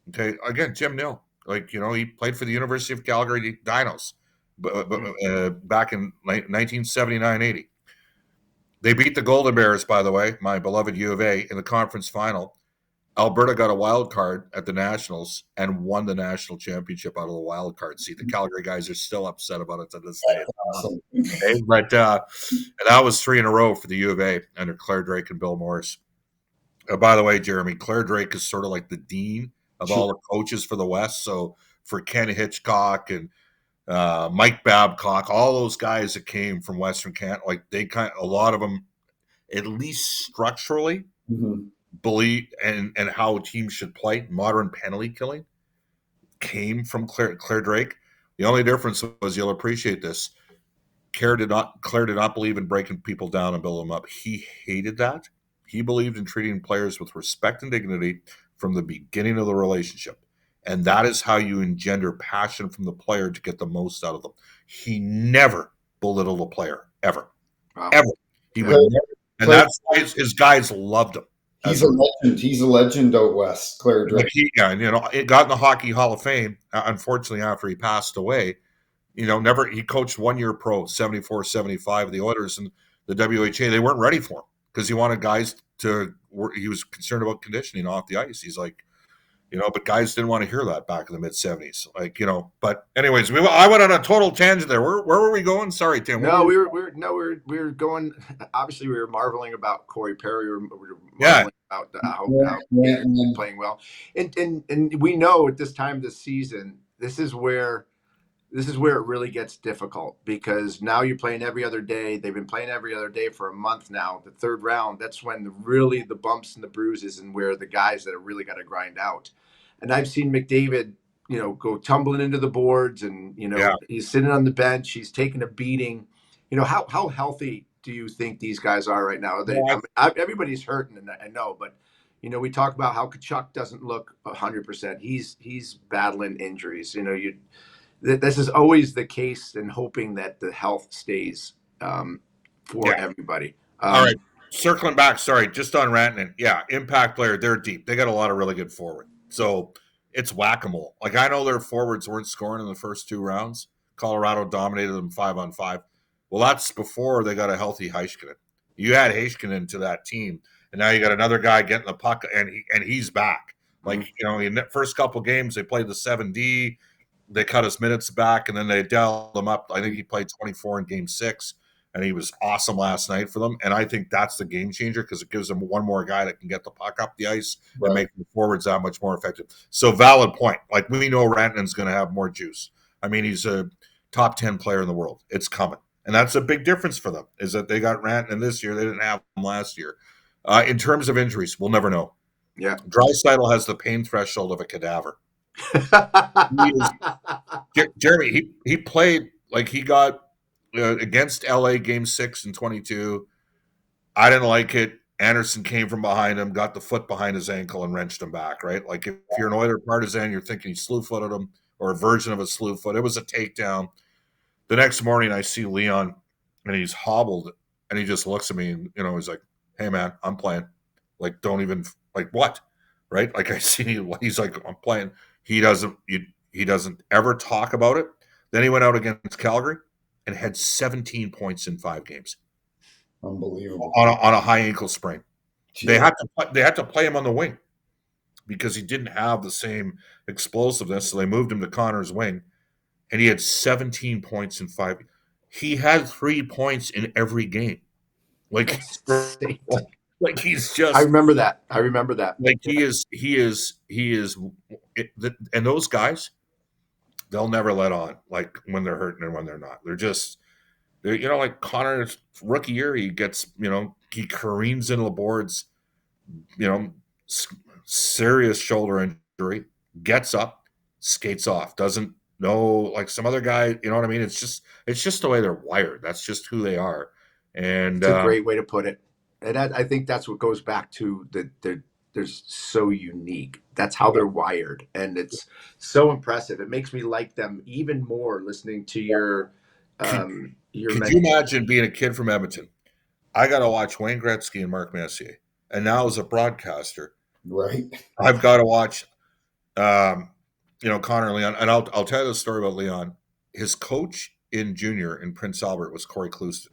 Okay. Again, Jim Nill, like, he played for the University of Calgary Dinos back in 1979-80. They beat the Golden Bears, by the way, my beloved U of A, in the conference final. Alberta got a wild card at the Nationals and won the national championship out of the wild card seat. The Calgary guys are still upset about it to this day. Awesome. Okay? But that was 3 in a row for the U of A under Claire Drake and Bill Morris. By the way, Jeremy, Claire Drake is sort of like the dean of all the coaches for the West. So for Ken Hitchcock and Mike Babcock, all those guys that came from Western Canada, like, a lot of them, at least structurally, believe and how teams should play, modern penalty killing, came from Claire Drake. The only difference was, you'll appreciate this, Claire did not believe in breaking people down and building them up. He hated that. He believed in treating players with respect and dignity from the beginning of the relationship. And that is how you engender passion from the player to get the most out of them. He never belittled a player, ever. Wow. Ever. He would never. And that's why his guys loved him. He's a legend. He's a legend out west, Claire Drake. It got in the Hockey Hall of Fame, unfortunately, after he passed away. He coached 1 year pro, 74-75 of the Oilers and the WHA. They weren't ready for him. because he wanted guys to work. He was concerned about conditioning off the ice. He's like, but guys didn't want to hear that back in the mid 70s. But anyways, I went on a total tangent there. Where were we going? Sorry, Tim. No, we were going. Obviously, we were marveling about Corey Perry. We were Yeah. marveling about how he's playing well, and we know at this time of the season, this is where it really gets difficult, because now you're playing every other day. They've been playing every other day for a month now. The third round, that's when the bumps and the bruises, and where the guys that have really got to grind out. And I've seen McDavid, go tumbling into the boards, and he's sitting on the bench. He's taking a beating. How healthy do you think these guys are right now? Everybody's hurting, and I know, but we talk about how Kachuk doesn't look 100%. He's battling injuries. This is always the case, and hoping that the health stays for everybody. All right. Circling back, sorry, just on Rantanen. Yeah, impact player. They're deep. They got a lot of really good forward. So it's whack-a-mole. Like, I know their forwards weren't scoring in the first 2 rounds. Colorado dominated them 5-on-5. Well, that's before they got a healthy Heiskanen. You add Heiskanen to that team, and now you got another guy getting the puck, and he's back. Like, in the first couple games, they played the 7D. They cut his minutes back, and then they dialed him up. I think he played 24 in Game 6, and he was awesome last night for them. And I think that's the game changer, because it gives them one more guy that can get the puck up the ice and make the forwards that much more effective. So, valid point. Like, we know Rantanen's going to have more juice. I mean, he's a top 10 player in the world. It's coming. And that's a big difference for them, is that they got Rantanen this year. They didn't have him last year. In terms of injuries, we'll never know. Yeah. Draisaitl has the pain threshold of a cadaver. Jeremy, he played like he got against LA Game 6 and 22. I didn't like it. Anderson came from behind him, got the foot behind his ankle, and wrenched him back, right? Like, if you're an Oiler partisan, you're thinking he slew-footed him, or a version of a slew foot. It was a takedown. The next morning, I see Leon, and he's hobbled, and he just looks at me, and he's like, "Hey, man, I'm playing." Like, don't even, like, what? Right? Like, I see, he's like, "I'm playing." He doesn't ever talk about it. Then he went out against Calgary and had 17 points in 5 games. Unbelievable. On a high ankle sprain. Jeez. They had to play him on the wing, because he didn't have the same explosiveness. So they moved him to Connor's wing, and he had 17 points in 5. He had 3 points in every game. Like he's just. I remember that. Like, he is, and those guys, they'll never let on, like, when they're hurting and when they're not. They're like Connor's rookie year, he gets, he careens into the boards, serious shoulder injury, gets up, skates off, doesn't know, like some other guy, you know what I mean? It's just the way they're wired. That's just who they are. And it's a great way to put it. And I think that's what goes back to they're so unique. That's how they're wired, and it's so impressive. It makes me like them even more listening to your. Could you imagine being a kid from Edmonton? I got to watch Wayne Gretzky and Mark Messier, and now as a broadcaster, right? I've got to watch, Connor and Leon. And I'll tell you the story about Leon. His coach in junior in Prince Albert was Corey Clouston.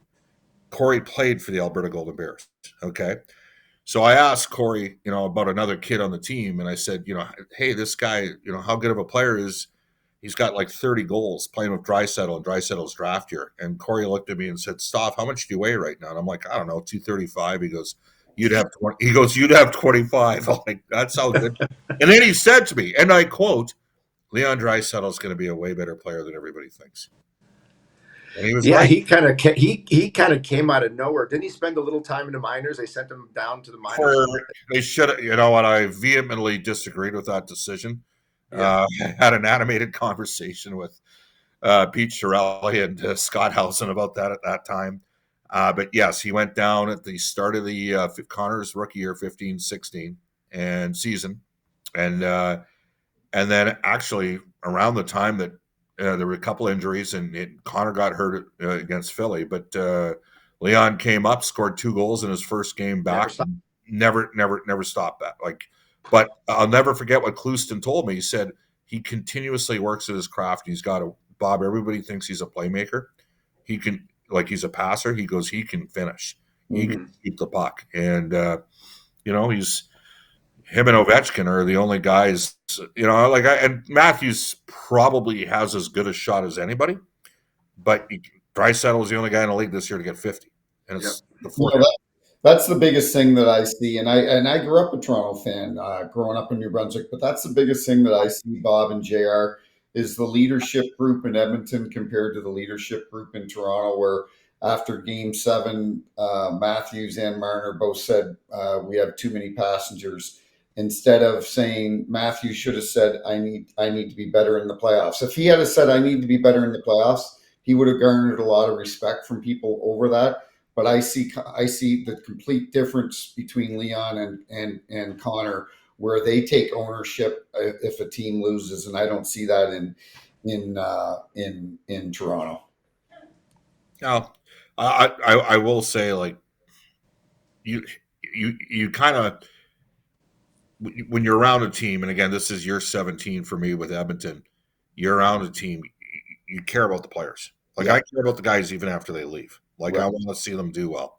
Corey played for the Alberta Golden Bears. Okay. So I asked Corey, about another kid on the team. And I said, hey, this guy, how good of a player is, he's got like 30 goals playing with Draisaitl in Draisaitl's draft year. And Corey looked at me and said, Staff, how much do you weigh right now? And I'm like, I don't know, 235. He goes, you'd have 20. He goes, you'd have 25. I'm like, that's how good. And then he said to me, and I quote, Leon Draisaitl is going to be a way better player than everybody thinks. And he was right. He kind of came out of nowhere. Didn't he spend a little time in the minors? They sent him down to the minors. They should. You know what? I vehemently disagreed with that decision. Yeah. I had an animated conversation with Pete Chiarelli and Scott Housen about that at that time. But yes, he went down at the start of the Connor's rookie year, 15-16 and season, and then actually around the time that. There were a couple injuries, and Connor got hurt against Philly. But Leon came up, scored 2 goals in his first game back. Never stopped that. But I'll never forget what Clouston told me. He said he continuously works at his craft. He's got Bob. Everybody thinks he's a playmaker. He can, he's a passer. He goes, he can finish. You Mhm. can keep the puck. And, him and Ovechkin are the only guys, and Matthews probably has as good a shot as anybody, but Draisaitl is the only guy in the league this year to get 50. And it's the You fourth. know, that's the biggest thing that I see, and I grew up a Toronto fan, growing up in New Brunswick. But that's the biggest thing that I see, Bob and Jr. is the leadership group in Edmonton compared to the leadership group in Toronto. Where after Game 7, Matthews and Marner both said we have too many passengers. Instead of saying Matthews should have said I need to be better in the playoffs. If he had said I need to be better in the playoffs, he would have garnered a lot of respect from people over that. But I see the complete difference between Leon and Connor, where they take ownership if a team loses, and I don't see that in Toronto. Now, I will say, like, you kind of, when you're around a team, and again, this is year 17 for me with Edmonton, you're around a team, you care about the players. Like, Yeah. I care about the guys even after they leave. Like, I Right. want to see them do well.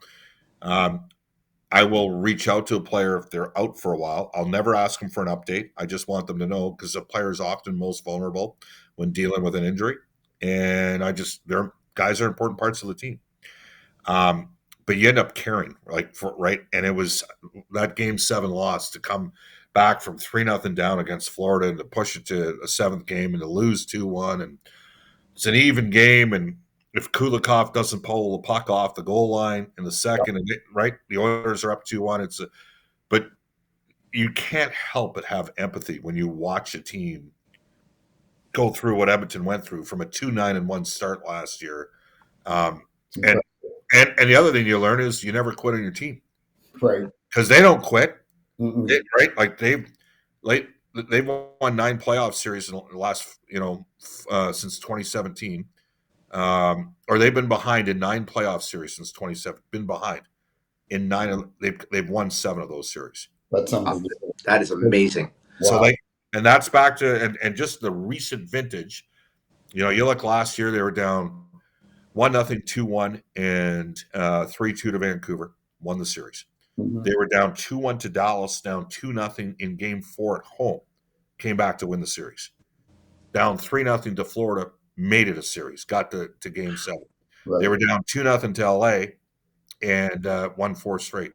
I will reach out to a player if they're out for a while. I'll never ask them for an update. I just want them to know, because the player is often most vulnerable when dealing with an injury. And their guys are important parts of the team. But you end up caring, right? And it was that Game 7 loss to come back from 3-0 down against Florida and to push it to a 7th game and to lose 2-1. And it's an even game. And if Kulikov doesn't pull the puck off the goal line in the second, and right, the Oilers are up 2-1. But you can't help but have empathy when you watch a team go through what Edmonton went through from a 2-9-1 start last year. And the other thing you learn is you never quit on your team, Right. because they don't quit, Mm-mm. right? Like they've won 9 playoff series in the last, since 2017, or they've been behind in 9 playoff series since 2017. Been behind in 9. They've won 7 of those series. That's unbelievable. That is amazing. So and that's back to and just the recent vintage. You look last year, they were down 1-0, 2-1, and 3-2 to Vancouver. Won the series. Mhm. They were down 2-1 to Dallas, down 2-0 in Game 4 at home. Came back to win the series. Down 3-0 to Florida, made it a series. Got to Game 7. Right. They were down 2-0 to LA and won 4 straight.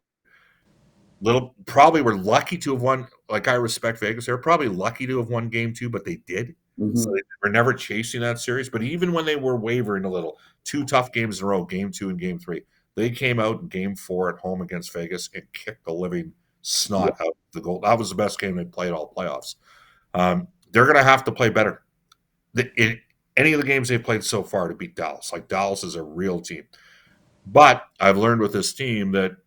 Probably were lucky to have won. Like, I respect Vegas. They were probably lucky to have won Game 2, but they did. Mhm. So they were never chasing that series. But even when they were wavering a little, 2 tough games in a row, Game 2 and Game 3, they came out in Game 4 at home against Vegas and kicked the living snot out of the goal. That was the best game they played all playoffs. They're going to have to play better in any of the games they've played so far to beat Dallas. Like, Dallas is a real team. But I've learned with this team that,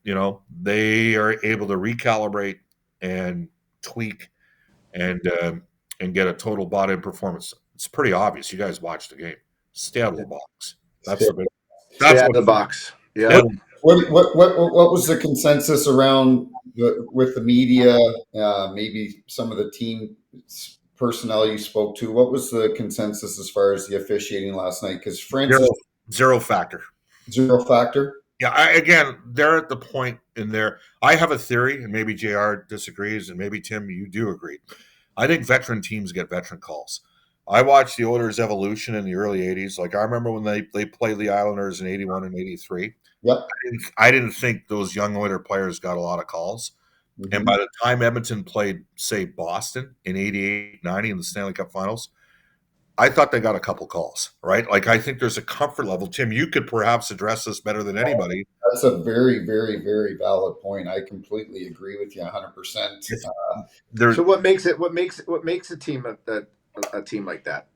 they are able to recalibrate and tweak and get a total bought-in performance. It's pretty obvious. You guys watch the game. Stay out of the box. That's the big. Stay out of the box. Yeah. Yep. What was the consensus around with the media? Maybe some of the team personnel you spoke to. What was the consensus as far as the officiating last night? Because Francis Zero factor. 0 factor. Yeah, again, they're at the point in there. I have a theory, and maybe JR disagrees, and maybe Tim, you do agree. I think veteran teams get veteran calls. I watched the Oilers' evolution in the early 80s. Like, I remember when they played the Islanders in 81 and 83. Yep. I didn't think those young Oiler players got a lot of calls. Mm-hmm. And by the time Edmonton played, say, Boston in 88-90 in the Stanley Cup Finals, I thought they got a couple calls, right? Like, I think there's a comfort level. Tim, you could perhaps address this better than anybody. That's a very, very, very valid point. I completely agree with you 100%. So what makes a team a team like that?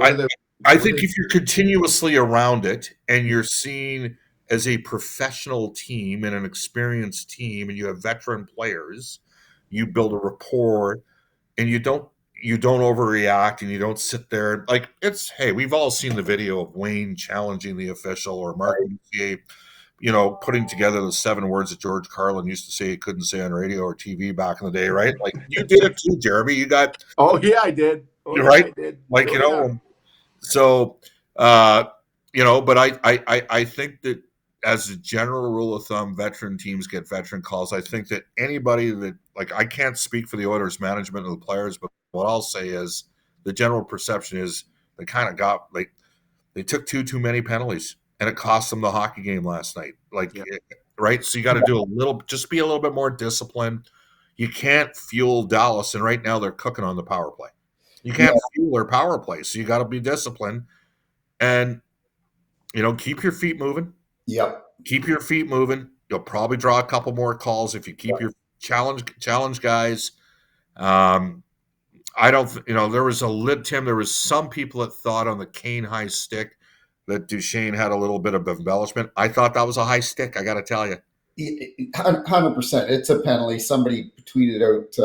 I think if you're continuously around it and you're seen as a professional team and an experienced team, and you have veteran players, you build a rapport, and you don't overreact, and you don't sit there like hey, we've all seen the video of Wayne challenging the official, or Mark Messier, putting together the 7 words that George Carlin used to say he couldn't say on radio or TV back in the day, right? Like, you did it too, Jeremy. You got I did. Right? I did. So but I think that as a general rule of thumb, veteran teams get veteran calls. I think that anybody that, like, I can't speak for the Oilers management or the players, but what I'll say is the general perception is they kind of got, like, they took too many penalties, and it cost them the hockey game last night. Like, right? So you got to do just be a little bit more disciplined. You can't fuel Dallas, and right now they're cooking on the power play. You can't fuel their power play, so you got to be disciplined and, keep your feet moving. Yep. Keep your feet moving. You'll probably draw a couple more calls if you keep your challenge guys. I don't, there was Tim, there was some people that thought on the Kane high stick that Duchesne had a little bit of embellishment. I thought that was a high stick, I got to tell you. 100%. It's a penalty. Somebody tweeted out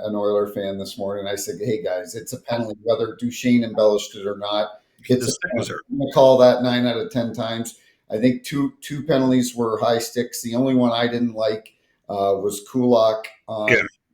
an Oiler fan this morning. I said, hey, guys, it's a penalty, whether Duchesne embellished it or not. It's a penalty. I'm going to call that 9 out of 10 times. I think two penalties were high sticks. The only one I didn't like was Kulak on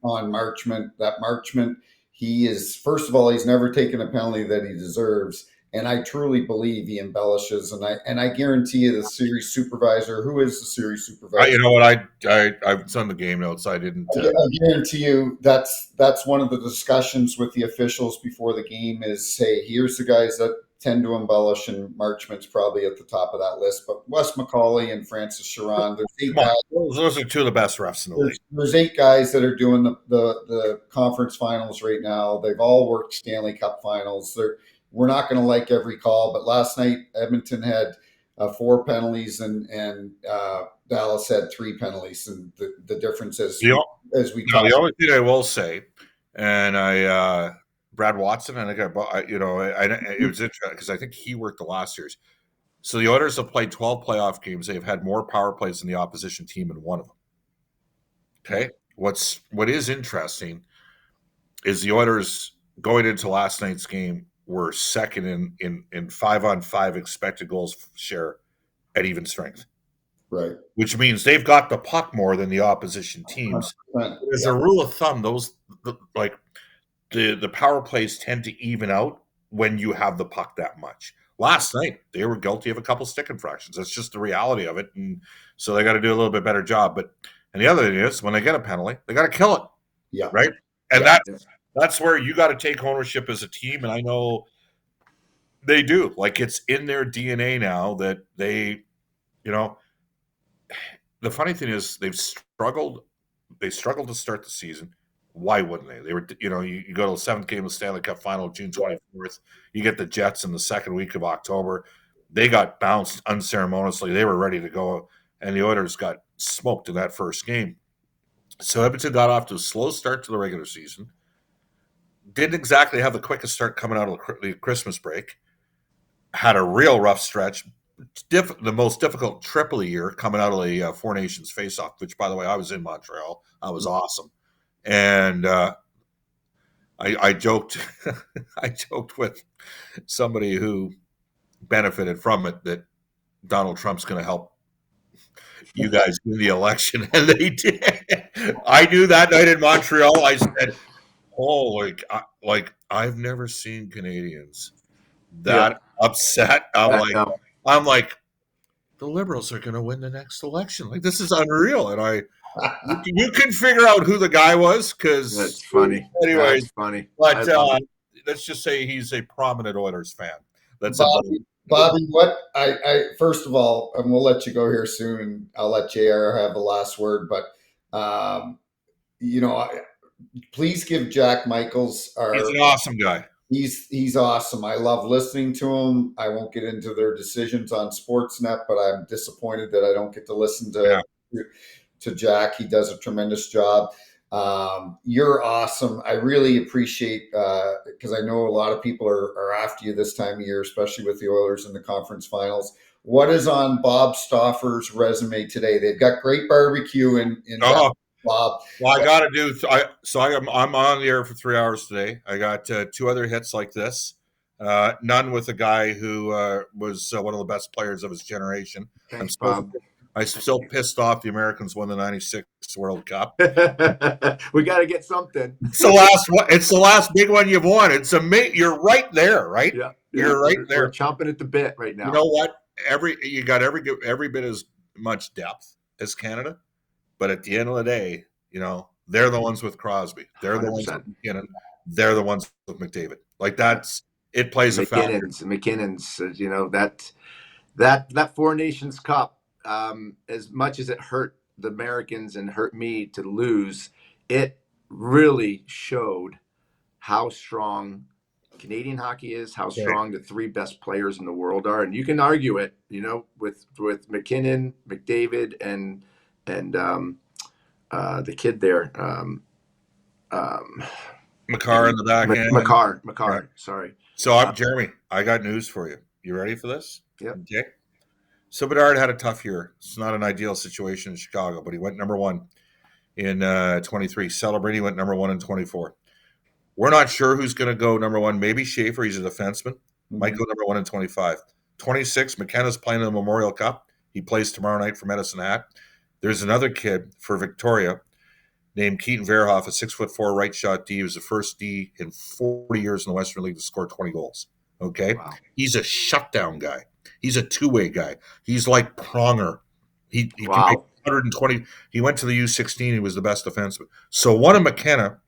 Marchment. That Marchment, he is, first of all, he's never taken a penalty that he deserves. And I truly believe he embellishes. And I guarantee you the series supervisor, who is the series supervisor? You know what? I've done the game notes. I didn't. I guarantee you that's one of the discussions with the officials before the game is, hey, here's the guys that tend to embellish, and Marchment's probably at the top of that list. But Wes McCauley and Francis Chiron, there's 8 guys. Those are 2 of the best refs in the league. There's 8 guys that are doing the conference finals right now. They've all worked Stanley Cup finals. We're not going to like every call, but last night Edmonton had 4 penalties and Dallas had 3 penalties, and the difference is as we talk. The only thing I will say, and Brad Watson, and it was interesting because I think he worked the last series. So the Oilers have played 12 playoff games. They've had more power plays than the opposition team in one of them. Okay, what is interesting is the Oilers going into last night's game were second in 5-on-5 expected goals share at even strength. Right. Which means they've got the puck more than the opposition teams. As a rule of thumb, the power plays tend to even out when you have the puck that much. Last night, they were guilty of a couple stick infractions. That's just the reality of it. And so they got to do a little bit better job. And the other thing is, when they get a penalty, they got to kill it. Yeah. Right? And that's where you got to take ownership as a team. And I know they do. Like, it's in their DNA now that they, the funny thing is they've struggled. They struggled to start the season. Why wouldn't they? They were, you go to the 7th game of the Stanley Cup final, June 24th. You get the Jets in the second week of October. They got bounced unceremoniously. They were ready to go, and the Oilers got smoked in that first game. So Edmonton got off to a slow start to the regular season. Didn't exactly have the quickest start coming out of the Christmas break. Had a real rough stretch. The most difficult trip of the year coming out of the Four Nations face-off, which, by the way, I was in Montreal. I was awesome. And I joked I joked with somebody who benefited from it that Donald Trump's going to help you guys win the election, and they did. I knew that night in Montreal. I said, "Oh, I've never seen Canadians that upset." I'm like, the Liberals are going to win the next election. Like, this is unreal, and you can figure out who the guy was, because that's funny. Anyways, that's funny. But let's just say he's a prominent Oilers fan. That's Bobby. What I first of all, and we'll let you go here soon, and I'll let JR have the last word. But please give Jack Michaels. He's an awesome guy. He's awesome. I love listening to him. I won't get into their decisions on Sportsnet, but I'm disappointed that I don't get to listen to Jack. He does a tremendous job. You're awesome. I really appreciate, because I know a lot of people are after you this time of year, especially with the Oilers in the conference finals. What is on Bob Stauffer's resume today? They've got great barbecue in Bob. Well, I got to do. I'm on the air for 3 hours today. I got 2 other hits like this. None with a guy who was one of the best players of his generation. Thanks, Bob. I'm still pissed off the Americans won the '96 World Cup. We got to get something. It's the last big one you've won. It's you're right there, right? Yeah, you're right there. We're chomping at the bit right now. You know what? You got every bit as much depth as Canada, but at the end of the day, they're the ones with Crosby. They're the ones 100%. with McKinnon. They're the ones with McDavid. Like it plays a factor. McKinnon's, that Four Nations Cup, as much as it hurt the Americans and hurt me to lose, it really showed how strong Canadian hockey is, how strong the three best players in the world are, and you can argue it, with McKinnon, McDavid, and the kid there, Makar in the back end. Makar. Yeah. Sorry. So Jeremy, I got news for you. You ready for this? Yep. Okay. So Bedard had a tough year. It's not an ideal situation in Chicago, but he went number one in 23. Celebrini went number one in 24. We're not sure who's going to go number one. Maybe Schaefer, he's a defenseman, might go number one in 25. 26, McKenna's playing in the Memorial Cup. He plays tomorrow night for Medicine Hat. There's another kid for Victoria named Keaton Verhoff, a 6'4" right shot D. He was the first D in 40 years in the Western League to score 20 goals. Okay? Wow. He's a shutdown guy. He's a two-way guy. He's like Pronger. He can make 120. He went to the U16. He was the best defenseman. So one of McKenna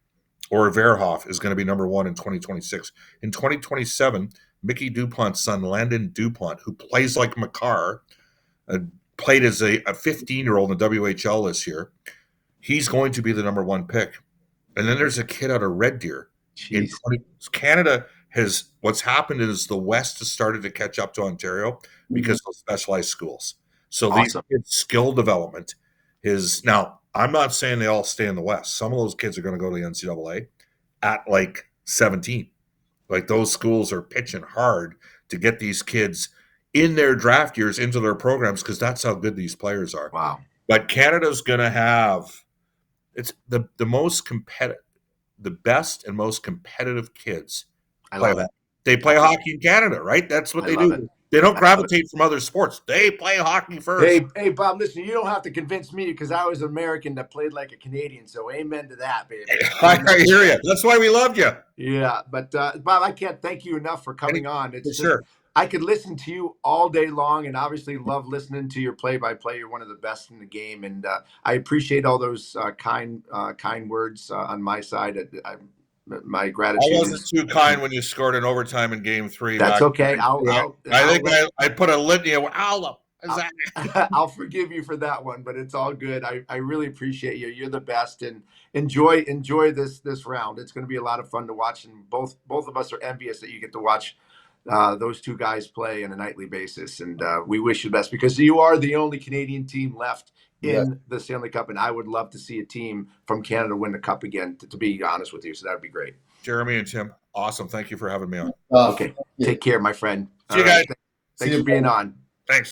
or Verhoff is going to be number one in 2026. In 2027, Mickey Dupont's son, Landon Dupont, who plays like Makar, played as a 15-year-old in the WHL this year. He's going to be the number one pick. And then there's a kid out of Red Deer. Canada has, what's happened is the West has started to catch up to Ontario because of specialized schools. So these kids' skill development is, now, I'm not saying they all stay in the West. Some of those kids are going to go to the NCAA at like 17. Like those schools are pitching hard to get these kids in their draft years into their programs because that's how good these players are. Wow. But Canada's going to have, it's the most competitive, the best and most competitive kids. I love it. They play hockey in Canada, right? That's what they do. They don't gravitate from other sports. They play hockey first. Hey, Bob, listen, you don't have to convince me because I was an American that played like a Canadian. So amen to that, baby. I hear you. That's why we loved you. Yeah, but Bob, I can't thank you enough for coming on. It's sure. I could listen to you all day long, and obviously love listening to your play-by-play. You're one of the best in the game, and I appreciate all those kind words on my side. My gratitude. I wasn't too kind when you scored in overtime in Game 3. That's okay. I put a litany of I'll forgive you for that one, but it's all good. I really appreciate you. You're the best, and enjoy this round. It's going to be a lot of fun to watch, and both of us are envious that you get to watch those two guys play on a nightly basis. And we wish you the best because you are the only Canadian team left in the Stanley Cup, and I would love to see a team from Canada win the Cup again, to be honest with you. So that would be great. Jeremy and Tim, awesome. Thank you for having me on. Okay. Take care, my friend. See you guys. Thanks for being on. Thanks.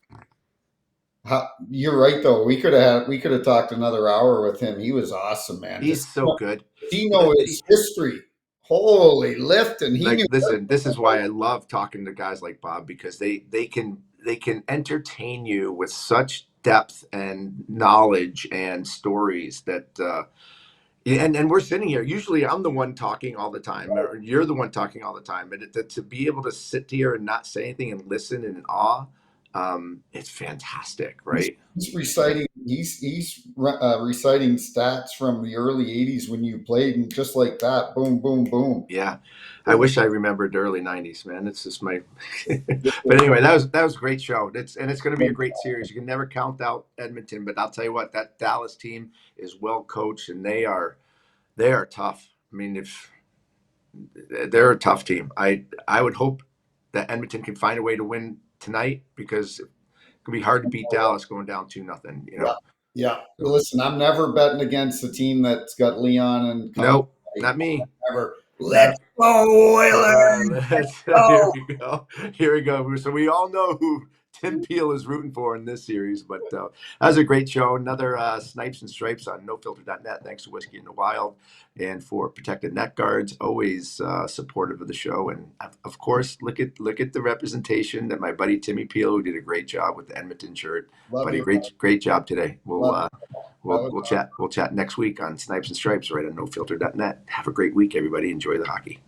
You're right, though. We could have talked another hour with him. He was awesome, man. He's so good. He knows his history. Holy lifting. Listen, this is why I love talking to guys like Bob, because they can entertain you with such depth and knowledge and stories that and we're sitting here. Usually I'm the one talking all the time, or you're the one talking all the time. But to be able to sit here and not say anything and listen in awe, it's fantastic, right? He's reciting reciting stats from the early 80s when you played, and just like that, boom, boom, boom. Yeah. I wish I remembered the early 90s, man. It's just my but anyway, that was a great show. It's going to be a great series. You can never count out Edmonton, but I'll tell you what, that Dallas team is well coached, and they are tough. I mean, if they're a tough team. I would hope that Edmonton can find a way to win tonight, because it can be hard to beat Dallas going down 2-0, Yeah. Listen, I'm never betting against a team that's got Leon and nope, not me. Never. Let's go, Oilers! Here we go. So we all know who Tim Peel is rooting for in this series, but that was a great show. Another Snipes and Stripes on nofilter.net. Thanks to Whiskey in the Wild and for Protected Net Guards, always supportive of the show. And of course, look at the representation that my buddy Timmy Peel, who did a great job with the Edmonton shirt. Buddy, great job today. We'll chat next week on Snipes and Stripes right on nofilter.net. Have a great week, everybody. Enjoy the hockey.